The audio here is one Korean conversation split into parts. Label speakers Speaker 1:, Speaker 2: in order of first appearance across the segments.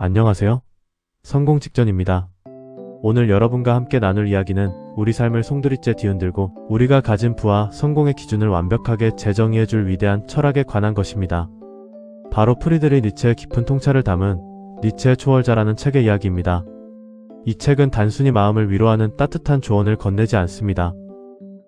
Speaker 1: 안녕하세요. 성공 직전입니다. 오늘 여러분과 함께 나눌 이야기는 우리 삶을 송두리째 뒤흔들고 우리가 가진 부와 성공의 기준을 완벽하게 재정의해줄 위대한 철학에 관한 것입니다. 바로 프리드리 니체의 깊은 통찰을 담은 니체의 초월자라는 책의 이야기입니다. 이 책은 단순히 마음을 위로하는 따뜻한 조언을 건네지 않습니다.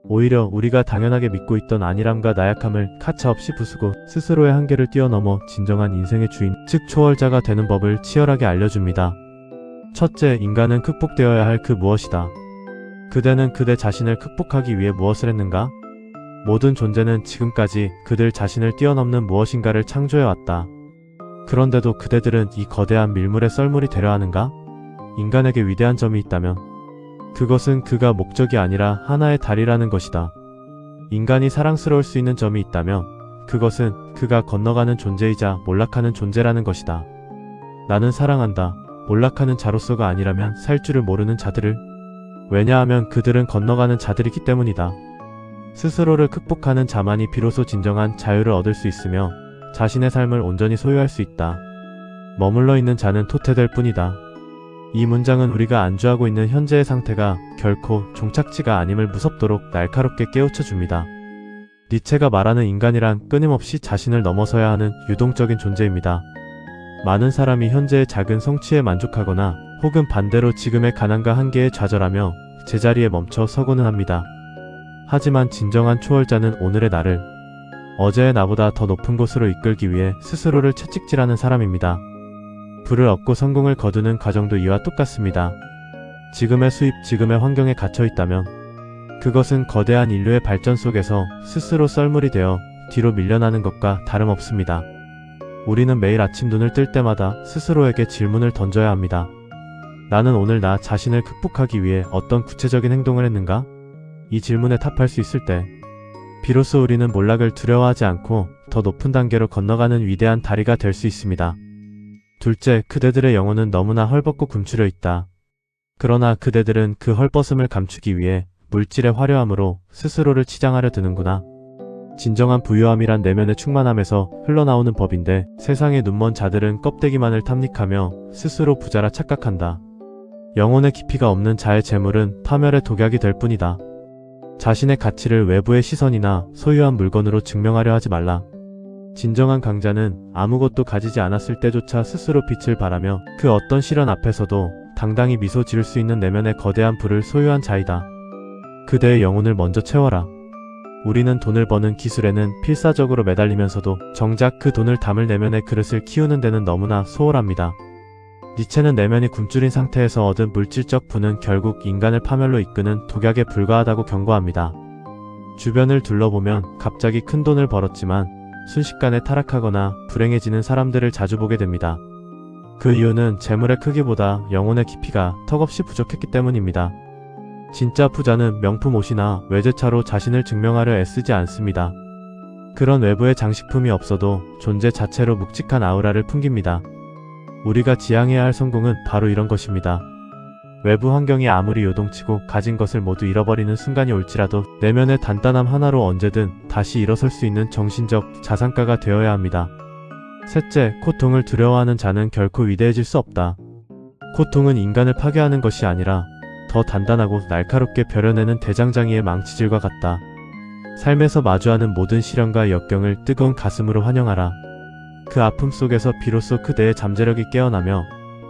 Speaker 1: 오히려 우리가 당연하게 믿고 있던 안일함과 나약함을 가차없이 부수고 스스로의 한계를 뛰어넘어 진정한 인생의 주인, 즉 초월자가 되는 법을 치열하게 알려줍니다. 첫째, 인간은 극복되어야 할 그 무엇이다. 그대는 그대 자신을 극복하기 위해 무엇을 했는가? 모든 존재는 지금까지 그들 자신을 뛰어넘는 무엇인가를 창조해왔다. 그런데도 그대들은 이 거대한 밀물의 썰물이 되려 하는가? 인간에게 위대한 점이 있다면 그것은 그가 목적이 아니라 하나의 달이라는 것이다. 인간이 사랑스러울 수 있는 점이 있다면 그것은 그가 건너가는 존재이자 몰락하는 존재라는 것이다. 나는 사랑한다. 몰락하는 자로서가 아니라면 살 줄을 모르는 자들을. 왜냐하면 그들은 건너가는 자들이기 때문이다. 스스로를 극복하는 자만이 비로소 진정한 자유를 얻을 수 있으며 자신의 삶을 온전히 소유할 수 있다. 머물러 있는 자는 토태될 뿐이다. 이 문장은 우리가 안주하고 있는 현재의 상태가 결코 종착지가 아님을 무섭도록 날카롭게 깨우쳐 줍니다. 니체가 말하는 인간이란 끊임없이 자신을 넘어서야 하는 유동적인 존재입니다. 많은 사람이 현재의 작은 성취에 만족하거나 혹은 반대로 지금의 가난과 한계에 좌절하며 제자리에 멈춰 서고는 합니다. 하지만 진정한 초월자는 오늘의 나를 어제의 나보다 더 높은 곳으로 이끌기 위해 스스로를 채찍질하는 사람입니다. 부를 얻고 성공을 거두는 과정도 이와 똑같습니다. 지금의 수입, 지금의 환경에 갇혀 있다면 그것은 거대한 인류의 발전 속에서 스스로 썰물이 되어 뒤로 밀려나는 것과 다름없습니다. 우리는 매일 아침 눈을 뜰 때마다 스스로에게 질문을 던져야 합니다. 나는 오늘 나 자신을 극복하기 위해 어떤 구체적인 행동을 했는가? 이 질문에 답할 수 있을 때 비로소 우리는 몰락을 두려워하지 않고 더 높은 단계로 건너가는 위대한 다리가 될 수 있습니다. 둘째, 그대들의 영혼은 너무나 헐벗고 굼추려 있다. 그러나 그대들은 그 헐벗음을 감추기 위해 물질의 화려함으로 스스로를 치장하려 드는구나. 진정한 부유함이란 내면의 충만함에서 흘러나오는 법인데 세상의 눈먼 자들은 껍데기만을 탐닉하며 스스로 부자라 착각한다. 영혼의 깊이가 없는 자의 재물은 파멸의 독약이 될 뿐이다. 자신의 가치를 외부의 시선이나 소유한 물건으로 증명하려 하지 말라. 진정한 강자는 아무것도 가지지 않았을 때조차 스스로 빛을 발하며 그 어떤 시련 앞에서도 당당히 미소 지을 수 있는 내면의 거대한 부를 소유한 자이다. 그대의 영혼을 먼저 채워라. 우리는 돈을 버는 기술에는 필사적으로 매달리면서도 정작 그 돈을 담을 내면의 그릇을 키우는 데는 너무나 소홀합니다. 니체는 내면이 굶주린 상태에서 얻은 물질적 부는 결국 인간을 파멸로 이끄는 독약에 불과하다고 경고합니다. 주변을 둘러보면 갑자기 큰 돈을 벌었지만 순식간에 타락하거나 불행해지는 사람들을 자주 보게 됩니다. 그 이유는 재물의 크기보다 영혼의 깊이가 턱없이 부족했기 때문입니다. 진짜 부자는 명품 옷이나 외제차로 자신을 증명하려 애쓰지 않습니다. 그런 외부의 장식품이 없어도 존재 자체로 묵직한 아우라를 풍깁니다. 우리가 지향해야 할 성공은 바로 이런 것입니다. 외부 환경이 아무리 요동치고 가진 것을 모두 잃어버리는 순간이 올지라도 내면의 단단함 하나로 언제든 다시 일어설 수 있는 정신적 자산가가 되어야 합니다. 셋째, 고통을 두려워하는 자는 결코 위대해질 수 없다. 고통은 인간을 파괴하는 것이 아니라 더 단단하고 날카롭게 벼려내는 대장장이의 망치질과 같다. 삶에서 마주하는 모든 시련과 역경을 뜨거운 가슴으로 환영하라. 그 아픔 속에서 비로소 그대의 잠재력이 깨어나며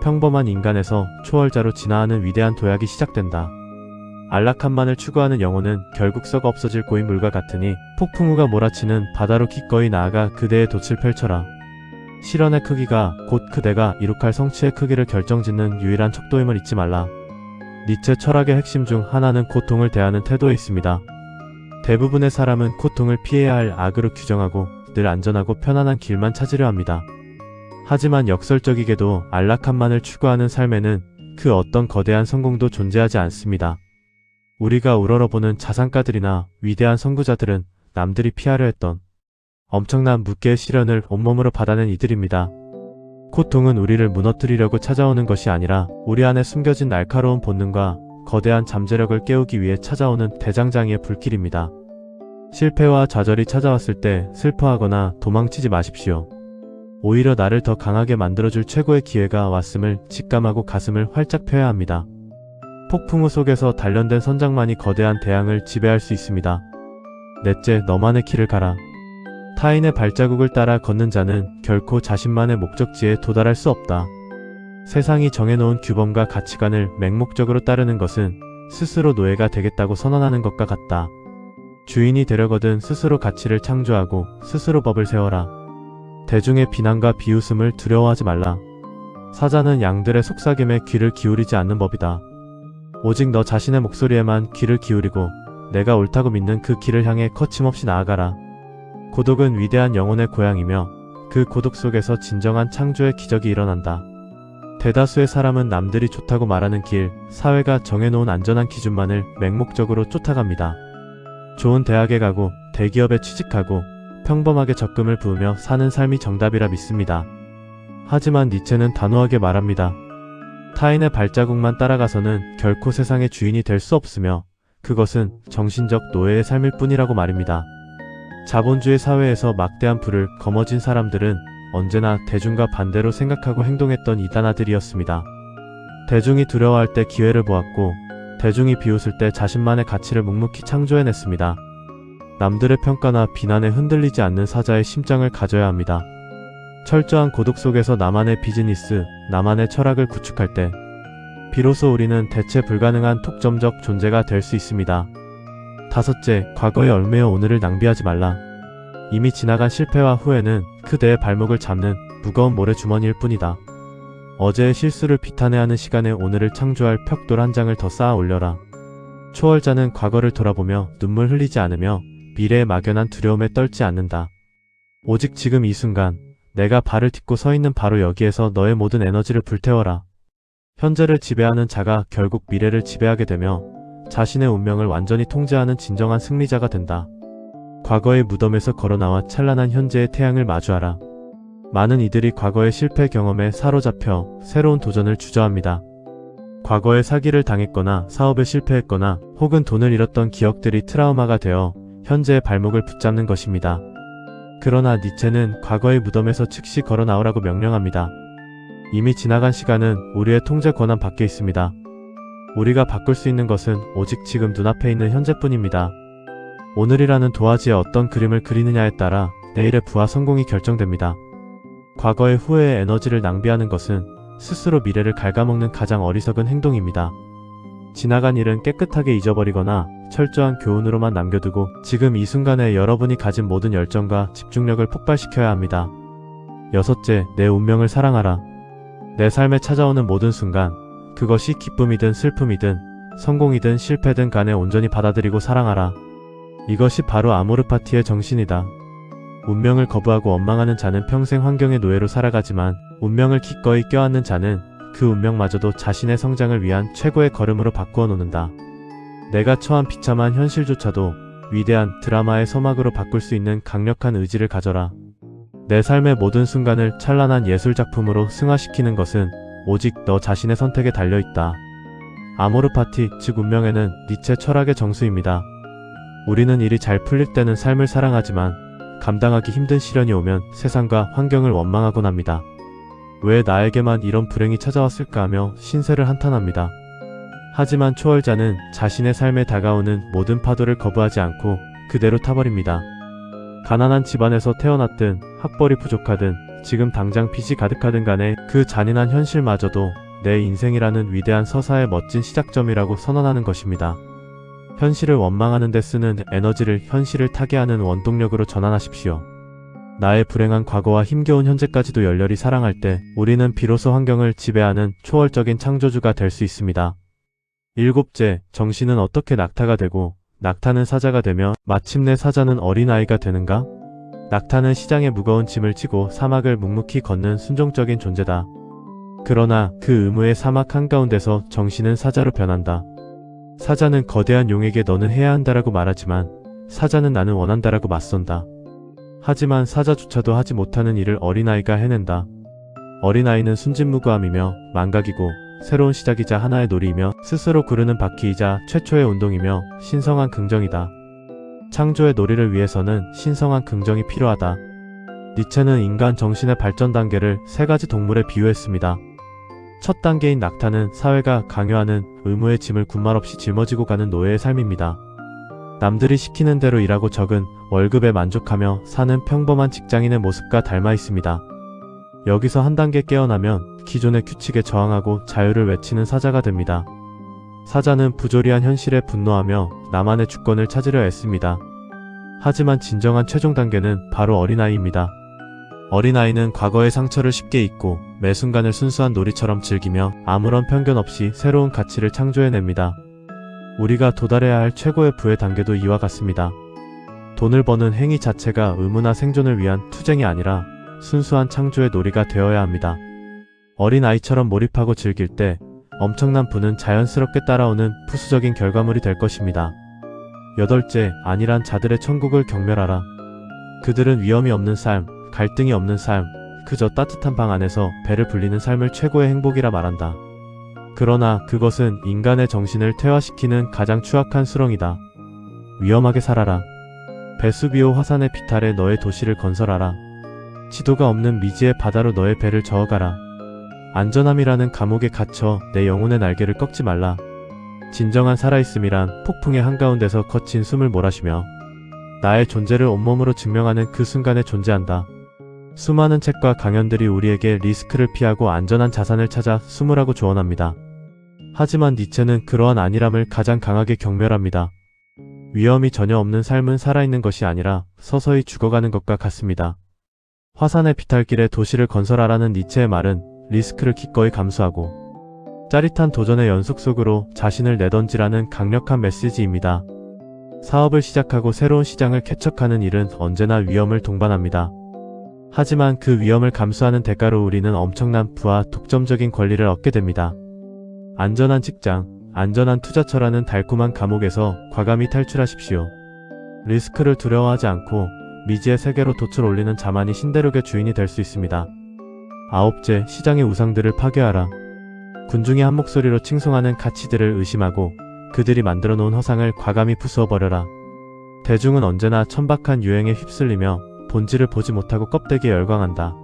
Speaker 1: 평범한 인간에서 초월자로 진화하는 위대한 도약이 시작된다. 안락함만을 추구하는 영혼은 결국 썩어 없어질 고인물과 같으니 폭풍우가 몰아치는 바다로 기꺼이 나아가 그대의 돛을 펼쳐라. 시련의 크기가 곧 그대가 이룩할 성취의 크기를 결정짓는 유일한 척도임을 잊지 말라. 니체 철학의 핵심 중 하나는 고통을 대하는 태도에 있습니다. 대부분의 사람은 고통을 피해야 할 악으로 규정하고 늘 안전하고 편안한 길만 찾으려 합니다. 하지만 역설적이게도 안락함만을 추구하는 삶에는 그 어떤 거대한 성공도 존재하지 않습니다. 우리가 우러러보는 자산가들이나 위대한 선구자들은 남들이 피하려 했던 엄청난 무게의 시련을 온몸으로 받아낸 이들입니다. 고통은 우리를 무너뜨리려고 찾아오는 것이 아니라 우리 안에 숨겨진 날카로운 본능과 거대한 잠재력을 깨우기 위해 찾아오는 대장장이의 불길입니다. 실패와 좌절이 찾아왔을 때 슬퍼하거나 도망치지 마십시오. 오히려 나를 더 강하게 만들어줄 최고의 기회가 왔음을 직감하고 가슴을 활짝 펴야 합니다. 폭풍우 속에서 단련된 선장만이 거대한 대양을 지배할 수 있습니다. 넷째, 너만의 길을 가라. 타인의 발자국을 따라 걷는 자는 결코 자신만의 목적지에 도달할 수 없다. 세상이 정해놓은 규범과 가치관을 맹목적으로 따르는 것은 스스로 노예가 되겠다고 선언하는 것과 같다. 주인이 되려거든 스스로 가치를 창조하고 스스로 법을 세워라. 대중의 비난과 비웃음을 두려워하지 말라. 사자는 양들의 속삭임에 귀를 기울이지 않는 법이다. 오직 너 자신의 목소리에만 귀를 기울이고 내가 옳다고 믿는 그 길을 향해 거침없이 나아가라. 고독은 위대한 영혼의 고향이며 그 고독 속에서 진정한 창조의 기적이 일어난다. 대다수의 사람은 남들이 좋다고 말하는 길, 사회가 정해놓은 안전한 기준만을 맹목적으로 쫓아갑니다. 좋은 대학에 가고 대기업에 취직하고 평범하게 적금을 부으며 사는 삶이 정답이라 믿습니다. 하지만 니체는 단호하게 말합니다. 타인의 발자국만 따라가서는 결코 세상의 주인이 될 수 없으며 그것은 정신적 노예의 삶일 뿐이라고 말입니다. 자본주의 사회에서 막대한 부를 거머쥔 사람들은 언제나 대중과 반대로 생각하고 행동했던 이단아들이었습니다. 대중이 두려워할 때 기회를 보았고 대중이 비웃을 때 자신만의 가치를 묵묵히 창조해냈습니다. 남들의 평가나 비난에 흔들리지 않는 사자의 심장을 가져야 합니다. 철저한 고독 속에서 나만의 비즈니스, 나만의 철학을 구축할 때 비로소 우리는 대체 불가능한 독점적 존재가 될 수 있습니다. 다섯째, 과거에 얽매여 오늘을 낭비하지 말라. 이미 지나간 실패와 후회는 그대의 발목을 잡는 무거운 모래주머니일 뿐이다. 어제의 실수를 비탄해야 하는 시간에 오늘을 창조할 벽돌 한 장을 더 쌓아 올려라. 초월자는 과거를 돌아보며 눈물 흘리지 않으며 미래의 막연한 두려움에 떨지 않는다. 오직 지금 이 순간 내가 발을 딛고 서 있는 바로 여기에서 너의 모든 에너지를 불태워라. 현재를 지배하는 자가 결국 미래를 지배하게 되며 자신의 운명을 완전히 통제하는 진정한 승리자가 된다. 과거의 무덤에서 걸어나와 찬란한 현재의 태양을 마주하라. 많은 이들이 과거의 실패 경험에 사로잡혀 새로운 도전을 주저합니다. 과거에 사기를 당했거나 사업에 실패했거나 혹은 돈을 잃었던 기억들이 트라우마가 되어 현재의 발목을 붙잡는 것입니다. 그러나 니체는 과거의 무덤에서 즉시 걸어 나오라고 명령합니다. 이미 지나간 시간은 우리의 통제 권한 밖에 있습니다. 우리가 바꿀 수 있는 것은 오직 지금 눈앞에 있는 현재뿐입니다. 오늘이라는 도화지에 어떤 그림을 그리느냐에 따라 내일의 부와 성공이 결정됩니다. 과거의 후회의 에너지를 낭비하는 것은 스스로 미래를 갉아먹는 가장 어리석은 행동입니다. 지나간 일은 깨끗하게 잊어버리거나 철저한 교훈으로만 남겨두고 지금 이 순간에 여러분이 가진 모든 열정과 집중력을 폭발시켜야 합니다. 여섯째, 내 운명을 사랑하라. 내 삶에 찾아오는 모든 순간, 그것이 기쁨이든 슬픔이든 성공이든 실패든 간에 온전히 받아들이고 사랑하라. 이것이 바로 아모르파티의 정신이다. 운명을 거부하고 원망하는 자는 평생 환경의 노예로 살아가지만 운명을 기꺼이 껴안는 자는 그 운명마저도 자신의 성장을 위한 최고의 걸음으로 바꾸어 놓는다. 내가 처한 비참한 현실조차도 위대한 드라마의 서막으로 바꿀 수 있는 강력한 의지를 가져라. 내 삶의 모든 순간을 찬란한 예술작품으로 승화시키는 것은 오직 너 자신의 선택에 달려있다. 아모르파티, 즉 운명에는 니체 철학의 정수입니다. 우리는 일이 잘 풀릴 때는 삶을 사랑하지만 감당하기 힘든 시련이 오면 세상과 환경을 원망하곤 합니다. 왜 나에게만 이런 불행이 찾아왔을까 하며 신세를 한탄합니다. 하지만 초월자는 자신의 삶에 다가오는 모든 파도를 거부하지 않고 그대로 타버립니다. 가난한 집안에서 태어났든 학벌이 부족하든 지금 당장 빚이 가득하든 간에 그 잔인한 현실마저도 내 인생이라는 위대한 서사의 멋진 시작점이라고 선언하는 것입니다. 현실을 원망하는 데 쓰는 에너지를 현실을 타개하는 원동력으로 전환하십시오. 나의 불행한 과거와 힘겨운 현재까지도 열렬히 사랑할 때 우리는 비로소 환경을 지배하는 초월적인 창조주가 될 수 있습니다. 일곱째, 정신은 어떻게 낙타가 되고 낙타는 사자가 되며 마침내 사자는 어린아이가 되는가? 낙타는 시장에 무거운 짐을 지고 사막을 묵묵히 걷는 순종적인 존재다. 그러나 그 의무의 사막 한가운데서 정신은 사자로 변한다. 사자는 거대한 용에게 너는 해야 한다라고 말하지만 사자는 나는 원한다라고 맞선다. 하지만 사자조차도 하지 못하는 일을 어린아이가 해낸다. 어린아이는 순진무구함이며 망각이고 새로운 시작이자 하나의 놀이이며 스스로 구르는 바퀴이자 최초의 운동이며 신성한 긍정이다. 창조의 놀이를 위해서는 신성한 긍정이 필요하다. 니체는 인간 정신의 발전 단계를 세 가지 동물에 비유했습니다. 첫 단계인 낙타는 사회가 강요하는 의무의 짐을 군말 없이 짊어지고 가는 노예의 삶입니다. 남들이 시키는 대로 일하고 적은 월급에 만족하며 사는 평범한 직장인의 모습과 닮아 있습니다. 여기서 한 단계 깨어나면 기존의 규칙에 저항하고 자유를 외치는 사자가 됩니다. 사자는 부조리한 현실에 분노하며 나만의 주권을 찾으려 애씁니다. 하지만 진정한 최종 단계는 바로 어린아이입니다. 어린아이는 과거의 상처를 쉽게 잊고 매 순간을 순수한 놀이처럼 즐기며 아무런 편견 없이 새로운 가치를 창조해냅니다. 우리가 도달해야 할 최고의 부의 단계도 이와 같습니다. 돈을 버는 행위 자체가 의무나 생존을 위한 투쟁이 아니라 순수한 창조의 놀이가 되어야 합니다. 어린아이처럼 몰입하고 즐길 때 엄청난 부는 자연스럽게 따라오는 부수적인 결과물이 될 것입니다. 여덟째, 안일한 자들의 천국을 경멸하라. 그들은 위험이 없는 삶, 갈등이 없는 삶, 그저 따뜻한 방 안에서 배를 불리는 삶을 최고의 행복이라 말한다. 그러나 그것은 인간의 정신을 퇴화시키는 가장 추악한 수렁이다. 위험하게 살아라. 베수비오 화산의 비탈에 너의 도시를 건설하라. 지도가 없는 미지의 바다로 너의 배를 저어가라. 안전함이라는 감옥에 갇혀 내 영혼의 날개를 꺾지 말라. 진정한 살아있음이란 폭풍의 한가운데서 거친 숨을 몰아쉬며 나의 존재를 온몸으로 증명하는 그 순간에 존재한다. 수많은 책과 강연들이 우리에게 리스크를 피하고 안전한 자산을 찾아 숨으라고 조언합니다. 하지만 니체는 그러한 안일함을 가장 강하게 경멸합니다. 위험이 전혀 없는 삶은 살아있는 것이 아니라 서서히 죽어가는 것과 같습니다. 화산의 비탈길에 도시를 건설하라는 니체의 말은 리스크를 기꺼이 감수하고 짜릿한 도전의 연속 속으로 자신을 내던지라는 강력한 메시지입니다. 사업을 시작하고 새로운 시장을 개척하는 일은 언제나 위험을 동반합니다. 하지만 그 위험을 감수하는 대가로 우리는 엄청난 부와 독점적인 권리를 얻게 됩니다. 안전한 직장, 안전한 투자처라는 달콤한 감옥에서 과감히 탈출하십시오. 리스크를 두려워하지 않고 미지의 세계로 돛을 올리는 자만이 신대륙의 주인이 될 수 있습니다. 아홉째, 시장의 우상들을 파괴하라. 군중이 한 목소리로 칭송하는 가치들을 의심하고 그들이 만들어 놓은 허상을 과감히 부수어버려라. 대중은 언제나 천박한 유행에 휩쓸리며 본질을 보지 못하고 껍데기에 열광한다.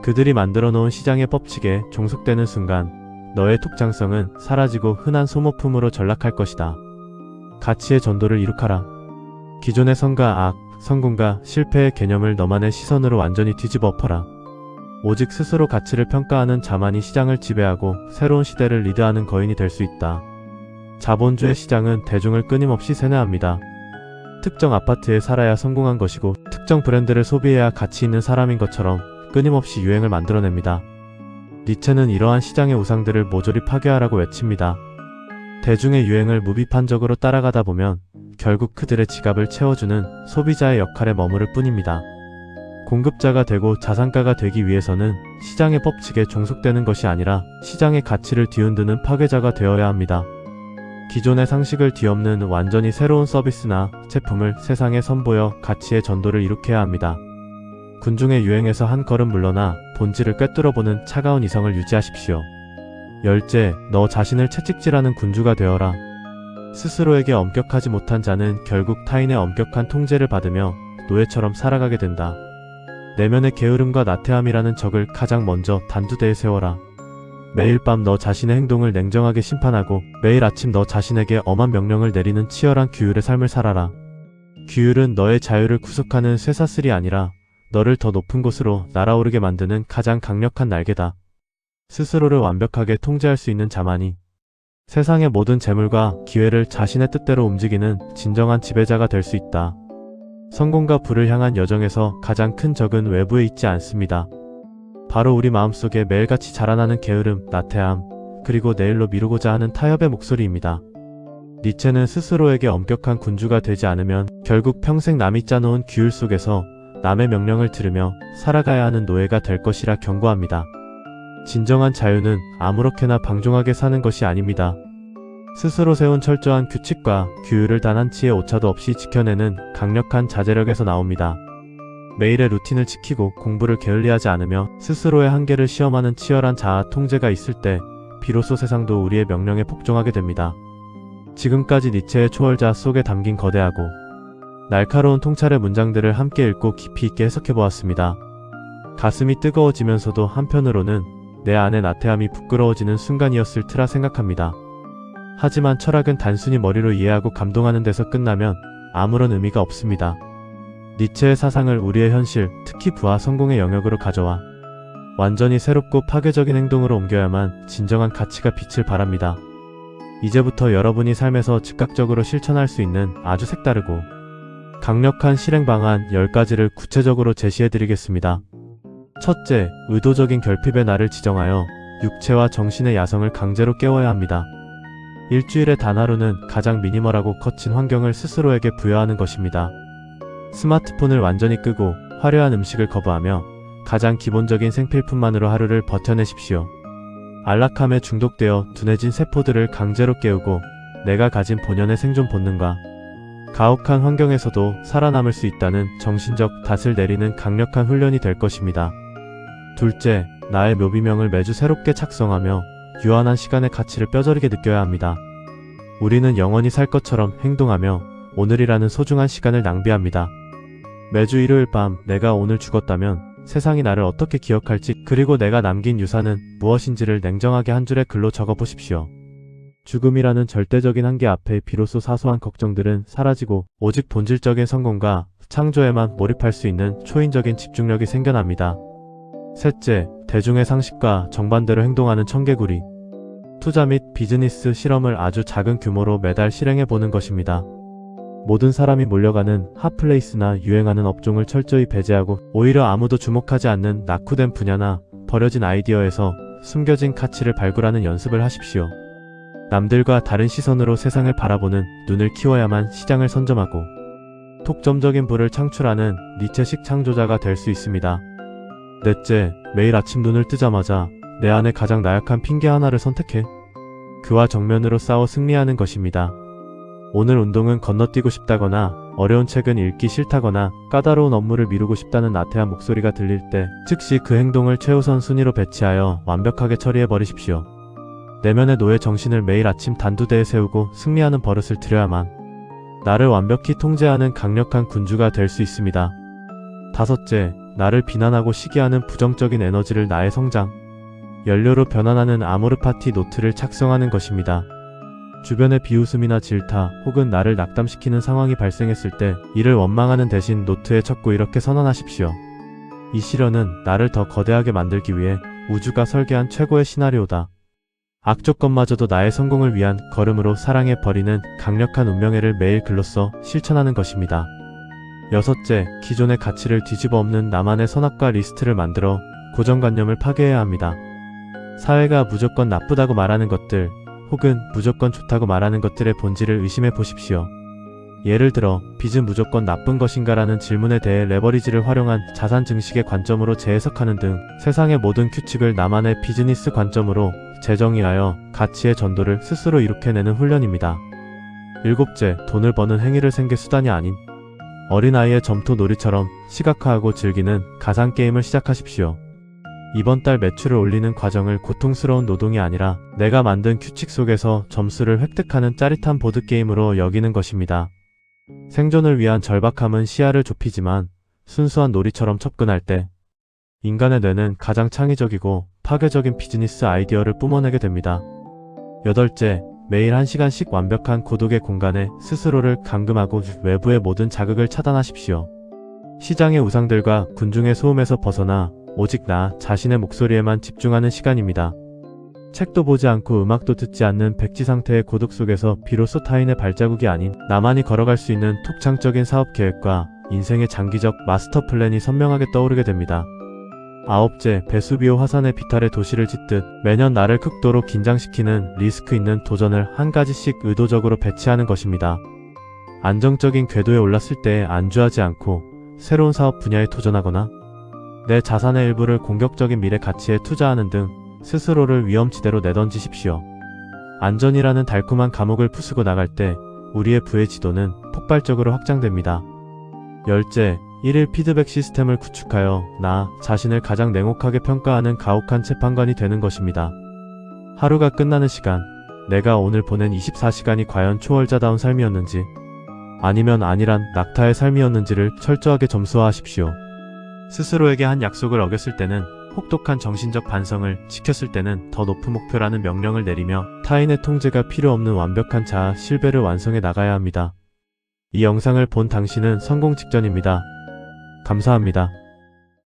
Speaker 1: 그들이 만들어 놓은 시장의 법칙에 종속되는 순간 너의 독창성은 사라지고 흔한 소모품으로 전락할 것이다. 가치의 전도를 이룩하라. 기존의 선과 악, 성공과 실패의 개념을 너만의 시선으로 완전히 뒤집어 엎어라. 오직 스스로 가치를 평가하는 자만이 시장을 지배하고 새로운 시대를 리드하는 거인이 될 수 있다. 자본주의 시장은 대중을 끊임없이 세뇌합니다. 특정 아파트에 살아야 성공한 것이고 특정 브랜드를 소비해야 가치 있는 사람인 것처럼 끊임없이 유행을 만들어냅니다. 니체는 이러한 시장의 우상들을 모조리 파괴하라고 외칩니다. 대중의 유행을 무비판적으로 따라가다 보면 결국 그들의 지갑을 채워주는 소비자의 역할에 머무를 뿐입니다. 공급자가 되고 자산가가 되기 위해서는 시장의 법칙에 종속되는 것이 아니라 시장의 가치를 뒤흔드는 파괴자가 되어야 합니다. 기존의 상식을 뒤엎는 완전히 새로운 서비스나 제품을 세상에 선보여 가치의 전도를 이룩해야 합니다. 군중의 유행에서 한 걸음 물러나 본질을 꿰뚫어보는 차가운 이성을 유지하십시오. 열째, 너 자신을 채찍질하는 군주가 되어라. 스스로에게 엄격하지 못한 자는 결국 타인의 엄격한 통제를 받으며 노예처럼 살아가게 된다. 내면의 게으름과 나태함이라는 적을 가장 먼저 단두대에 세워라. 매일 밤 너 자신의 행동을 냉정하게 심판하고 매일 아침 너 자신에게 엄한 명령을 내리는 치열한 규율의 삶을 살아라. 규율은 너의 자유를 구속하는 쇠사슬이 아니라 너를 더 높은 곳으로 날아오르게 만드는 가장 강력한 날개다. 스스로를 완벽하게 통제할 수 있는 자만이 세상의 모든 재물과 기회를 자신의 뜻대로 움직이는 진정한 지배자가 될 수 있다. 성공과 부를 향한 여정에서 가장 큰 적은 외부에 있지 않습니다. 바로 우리 마음속에 매일같이 자라나는 게으름, 나태함, 그리고 내일로 미루고자 하는 타협의 목소리입니다. 니체는 스스로에게 엄격한 군주가 되지 않으면 결국 평생 남이 짜놓은 규율 속에서 남의 명령을 들으며 살아가야 하는 노예가 될 것이라 경고합니다. 진정한 자유는 아무렇게나 방종하게 사는 것이 아닙니다. 스스로 세운 철저한 규칙과 규율을 단 한치의 오차도 없이 지켜내는 강력한 자제력에서 나옵니다. 매일의 루틴을 지키고 공부를 게을리하지 않으며 스스로의 한계를 시험하는 치열한 자아 통제가 있을 때 비로소 세상도 우리의 명령에 복종하게 됩니다. 지금까지 니체의 초월자 속에 담긴 거대하고 날카로운 통찰의 문장들을 함께 읽고 깊이 있게 해석해보았습니다. 가슴이 뜨거워지면서도 한편으로는 내 안의 나태함이 부끄러워지는 순간이었을 테라 생각합니다. 하지만 철학은 단순히 머리로 이해하고 감동하는 데서 끝나면 아무런 의미가 없습니다. 니체의 사상을 우리의 현실, 특히 부와 성공의 영역으로 가져와 완전히 새롭고 파괴적인 행동으로 옮겨야만 진정한 가치가 빛을 발합니다. 이제부터 여러분이 삶에서 즉각적으로 실천할 수 있는 아주 색다르고 강력한 실행 방안 10가지를 구체적으로 제시해드리겠습니다. 첫째, 의도적인 결핍의 날을 지정하여 육체와 정신의 야성을 강제로 깨워야 합니다. 일주일에 단 하루는 가장 미니멀하고 거친 환경을 스스로에게 부여하는 것입니다. 스마트폰을 완전히 끄고 화려한 음식을 거부하며 가장 기본적인 생필품만으로 하루를 버텨내십시오. 안락함에 중독되어 둔해진 세포들을 강제로 깨우고 내가 가진 본연의 생존 본능과 가혹한 환경에서도 살아남을 수 있다는 정신적 닷을 내리는 강력한 훈련이 될 것입니다. 둘째, 나의 묘비명을 매주 새롭게 착성하며 유한한 시간의 가치를 뼈저리게 느껴야 합니다. 우리는 영원히 살 것처럼 행동하며 오늘이라는 소중한 시간을 낭비합니다. 매주 일요일 밤 내가 오늘 죽었다면 세상이 나를 어떻게 기억할지, 그리고 내가 남긴 유산은 무엇인지를 냉정하게 한 줄의 글로 적어보십시오. 죽음이라는 절대적인 한계 앞에 비로소 사소한 걱정들은 사라지고 오직 본질적인 성공과 창조에만 몰입할 수 있는 초인적인 집중력이 생겨납니다. 셋째, 대중의 상식과 정반대로 행동하는 청개구리. 투자 및 비즈니스 실험을 아주 작은 규모로 매달 실행해보는 것입니다. 모든 사람이 몰려가는 핫플레이스나 유행하는 업종을 철저히 배제하고 오히려 아무도 주목하지 않는 낙후된 분야나 버려진 아이디어에서 숨겨진 가치를 발굴하는 연습을 하십시오. 남들과 다른 시선으로 세상을 바라보는 눈을 키워야만 시장을 선점하고 독점적인 부를 창출하는 니체식 창조자가 될 수 있습니다. 넷째, 매일 아침 눈을 뜨자마자 내 안에 가장 나약한 핑계 하나를 선택해 그와 정면으로 싸워 승리하는 것입니다. 오늘 운동은 건너뛰고 싶다거나 어려운 책은 읽기 싫다거나 까다로운 업무를 미루고 싶다는 나태한 목소리가 들릴 때 즉시 그 행동을 최우선 순위로 배치하여 완벽하게 처리해버리십시오. 내면의 노예 정신을 매일 아침 단두대에 세우고 승리하는 버릇을 들여야만 나를 완벽히 통제하는 강력한 군주가 될 수 있습니다. 다섯째, 나를 비난하고 시기하는 부정적인 에너지를 나의 성장, 연료로 변환하는 아모르파티 노트를 착성하는 것입니다. 주변의 비웃음이나 질타 혹은 나를 낙담시키는 상황이 발생했을 때 이를 원망하는 대신 노트에 적고 이렇게 선언하십시오. 이 시련은 나를 더 거대하게 만들기 위해 우주가 설계한 최고의 시나리오다. 악조건마저도 나의 성공을 위한 걸음으로 사랑해버리는 강력한 운명애를 매일 글로써 실천하는 것입니다. 여섯째, 기존의 가치를 뒤집어 엎는 나만의 선악과 리스트를 만들어 고정관념을 파괴해야 합니다. 사회가 무조건 나쁘다고 말하는 것들 혹은 무조건 좋다고 말하는 것들의 본질을 의심해 보십시오. 예를 들어 빚은 무조건 나쁜 것인가라는 질문에 대해 레버리지를 활용한 자산 증식의 관점으로 재해석하는 등 세상의 모든 규칙을 나만의 비즈니스 관점으로 재정의하여 가치의 전도를 스스로 이룩해내는 훈련입니다. 일곱째, 돈을 버는 행위를 생계 수단이 아닌 어린아이의 점토 놀이처럼 시각화하고 즐기는 가상게임을 시작하십시오. 이번 달 매출을 올리는 과정을 고통스러운 노동이 아니라 내가 만든 규칙 속에서 점수를 획득하는 짜릿한 보드게임으로 여기는 것입니다. 생존을 위한 절박함은 시야를 좁히지만 순수한 놀이처럼 접근할 때 인간의 뇌는 가장 창의적이고 파괴적인 비즈니스 아이디어를 뿜어내게 됩니다. 여덟째, 매일 1시간씩 완벽한 고독의 공간에 스스로를 감금하고 외부의 모든 자극을 차단하십시오. 시장의 우상들과 군중의 소음에서 벗어나 오직 나 자신의 목소리에만 집중하는 시간입니다. 책도 보지 않고 음악도 듣지 않는 백지 상태의 고독 속에서 비로소 타인의 발자국이 아닌 나만이 걸어갈 수 있는 독창적인 사업 계획과 인생의 장기적 마스터 플랜이 선명하게 떠오르게 됩니다. 아홉째, 베수비오 화산의 비탈에 도시를 짓듯 매년 나를 극도로 긴장시키는 리스크 있는 도전을 한 가지씩 의도적으로 배치하는 것입니다. 안정적인 궤도에 올랐을 때 안주하지 않고 새로운 사업 분야에 도전하거나 내 자산의 일부를 공격적인 미래 가치에 투자하는 등 스스로를 위험지대로 내던지십시오. 안전이라는 달콤한 감옥을 부수고 나갈 때 우리의 부의 지도는 폭발적으로 확장됩니다. 열째, 1일 피드백 시스템을 구축하여 나 자신을 가장 냉혹하게 평가하는 가혹한 재판관이 되는 것입니다. 하루가 끝나는 시간, 내가 오늘 보낸 24시간이 과연 초월자다운 삶이었는지 아니면 안일한 낙타의 삶이었는지를 철저하게 점수화하십시오. 스스로에게 한 약속을 어겼을 때는, 혹독한 정신적 반성을 지켰을 때는 더 높은 목표라는 명령을 내리며 타인의 통제가 필요 없는 완벽한 자아 실베를 완성해 나가야 합니다. 이 영상을 본 당신은 성공 직전입니다. 감사합니다.